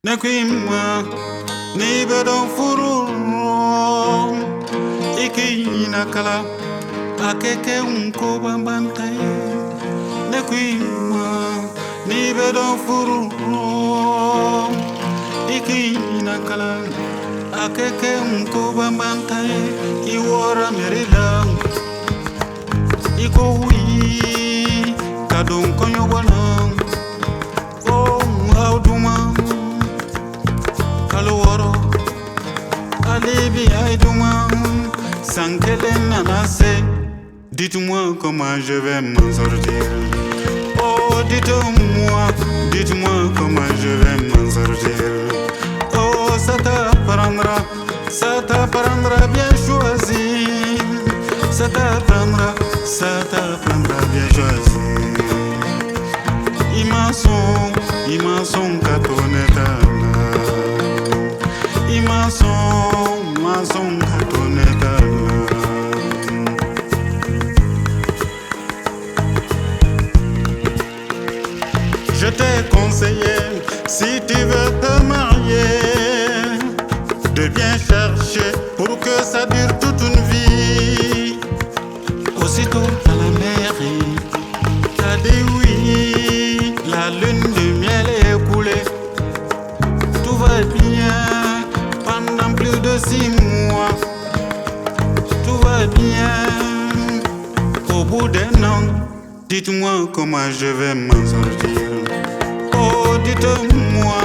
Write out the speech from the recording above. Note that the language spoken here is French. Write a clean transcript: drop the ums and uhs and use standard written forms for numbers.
Nakwima ni bedon furu iki nakala akeke unko bambantai. Nakwima ni bedon furu iki nakala akeke unko bambantai. Iwora merila iko hui kadon konyo wana. Oh auduma Kaloworo, Alibi Aïdouma, Sankele Nanase. Dites-moi comment je vais m'en sortir. Oh, dites-moi comment je vais m'en sortir. Oh, ça t'apprendra bien choisi. Ça t'apprendra bien choisi. Imason katonetana. Mason katonetana. Je t'ai conseillé, si tu veux te marier, de bien chercher pour que ça dure toute une vie. Aussitôt à la mairie, t'as dit oui, la lune de miel est coulée. Tout va bien pendant plus de 6 mois. Tout va bien au bout d'un an. Dites-moi comment je vais m'en sortir. Oh, dites-moi